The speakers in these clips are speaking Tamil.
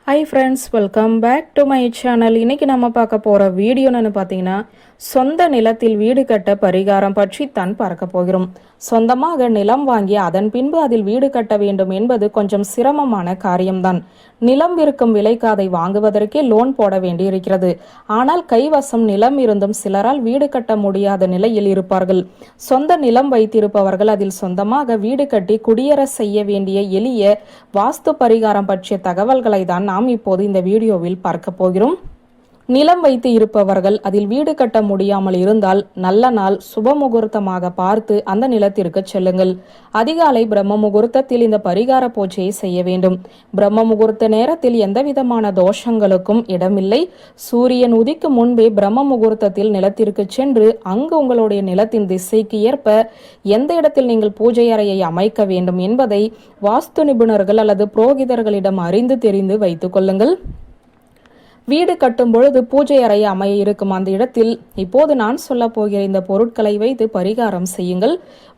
High friends, welcome back to my channel. இன்னைக்கு நம்ம பார்க்க போகிற வீடியோன்னு பார்த்தீங்கன்னா, சொந்த நிலத்தில் வீடு கட்ட பரிகாரம் பற்றி தான் பார்க்க போகிறோம். சொந்தமாக நிலம் வாங்கி அதன் பின்பு அதில் வீடு கட்ட வேண்டும் என்பது கொஞ்சம் சிரமமான காரியம்தான். நிலம் விற்கும் விலைக்கு அதை வாங்குவதற்கே லோன் போட வேண்டியிருக்கிறது. ஆனால் கைவசம் நிலம் இருந்தும் சிலரால் வீடு கட்ட முடியாத நிலையில் இருப்பார்கள். சொந்த நிலம் வைத்திருப்பவர்கள் அதில் சொந்தமாக வீடு கட்டி குடியேற செய்ய வேண்டிய எளிய வாஸ்து பரிகாரம் பற்றிய தகவல்களை தான் நாம் இப்போது இந்த வீடியோவில் பார்க்க போகிறோம். நிலம் வைத்து இருப்பவர்கள் அதில் வீடு கட்ட முடியாமல் இருந்தால் நல்ல நாள் சுப முகூர்த்தமாக பார்த்து அந்த நிலத்திற்கு செல்லுங்கள். அதிகாலை பிரம்ம முகூர்த்தத்தில் இந்த பரிகார பூஜையை செய்ய வேண்டும். பிரம்ம முகூர்த்த நேரத்தில் எந்தவிதமான தோஷங்களுக்கும் இடமில்லை. சூரியன் உதிக்கும் முன்பே பிரம்ம முகூர்த்தத்தில் நிலத்திற்கு சென்று அங்கு உங்களுடைய நிலத்தின் திசைக்கு ஏற்ப எந்த இடத்தில் நீங்கள் பூஜை அறையை அமைக்க வேண்டும் என்பதை வாஸ்து நிபுணர்கள் அல்லது புரோகிதர்களிடம் அறிந்து தெரிந்து வைத்துக் கொள்ளுங்கள். வீடு கட்டும் பொழுது பூஜை அறை அமைய இருக்கும் அந்த இடத்தில் இப்போது நான் சொல்ல போகிற இந்த பொருட்களை வைத்து பரிகாரம் செய்யுங்கள்.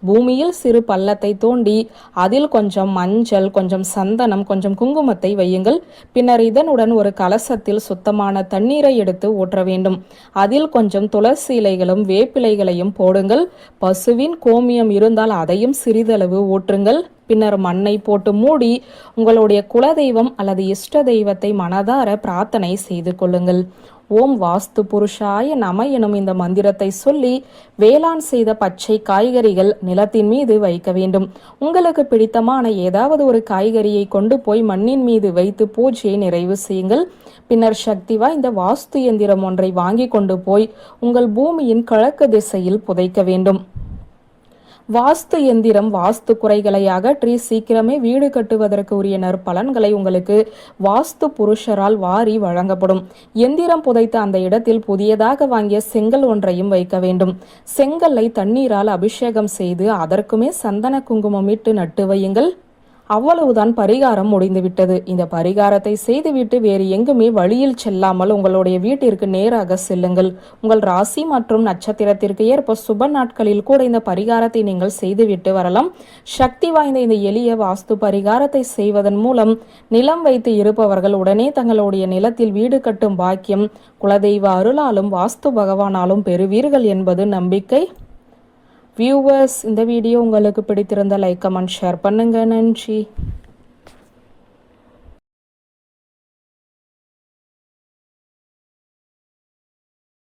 பூமியில் சிறு பள்ளத்தை தோண்டி அதில் கொஞ்சம் மஞ்சள், கொஞ்சம் சந்தனம், கொஞ்சம் குங்குமத்தை வையுங்கள். பின்னர் இதனுடன் ஒரு கலசத்தில் சுத்தமான தண்ணீரை எடுத்து ஊற்ற வேண்டும். அதில் கொஞ்சம் துளசி இலைகளும் வேப்பிலைகளையும் போடுங்கள். பசுவின் கோமியம் இருந்தால் அதையும் சிறிதளவு ஊற்றுங்கள். பின்னர் மண்ணை போட்டு மூடி உங்களுடைய குலதெய்வம் அல்லது இஷ்ட தெய்வத்தை மனதார பிரார்த்தனை செய்து கொள்ளுங்கள். ஓம் வாஸ்து புருஷாய நம எனும் இந்த மந்திரத்தை சொல்லி வேளாண் செய்த பச்சை காய்கறிகள் நிலத்தின் மீது வைக்க வேண்டும். உங்களுக்கு பிடித்தமான ஏதாவது ஒரு காய்கறியை கொண்டு போய் மண்ணின் மீது வைத்து பூஜையை நிறைவு செய்யுங்கள். பின்னர் சக்தி வாய்ந்த வாஸ்து எந்திரம் ஒன்றை வாங்கி கொண்டு போய் உங்கள் பூமியின் கிழக்கு திசையில் புதைக்க வேண்டும். வாஸ்து எந்திரம் வாஸ்து குறைகளை அகற்றி சீக்கிரமே வீடு கட்டுவதற்கு உரிய நற்பலன்களை உங்களுக்கு வாஸ்து புருஷரால் வாரி வழங்கப்படும். எந்திரம் புதைத்த அந்த இடத்தில் புதியதாக வாங்கிய செங்கல் ஒன்றையும் வைக்க வேண்டும். செங்கல்லை தண்ணீரால் அபிஷேகம் செய்து அதற்குமே சந்தன குங்குமம் இட்டு நட்டு வையுங்கள். அவ்வளவுதான், பரிகாரம் முடிந்துவிட்டது. இந்த பரிகாரத்தை செய்துவிட்டு வேறு எங்குமே வழியில் செல்லாமல் உங்களுடைய வீட்டிற்கு நேராக செல்லுங்கள். உங்கள் ராசி மற்றும் நட்சத்திரத்திற்கு ஏற்ப சுப நாட்களில் கூட இந்த பரிகாரத்தை நீங்கள் செய்துவிட்டு வரலாம். சக்தி வாய்ந்த இந்த எளிய வாஸ்து பரிகாரத்தை செய்வதன் மூலம் நிலம் வைத்து இருப்பவர்கள் உடனே தங்களுடைய நிலத்தில் வீடு கட்டும் பாக்கியம் குலதெய்வ அருளாலும் வாஸ்து பகவானாலும் பெறுவீர்கள் என்பது நம்பிக்கை. வியூவர்ஸ், இந்த வீடியோ உங்களுக்கு பிடித்திருந்த லைக், கமெண்ட், ஷேர் பண்ணுங்க. நன்றி.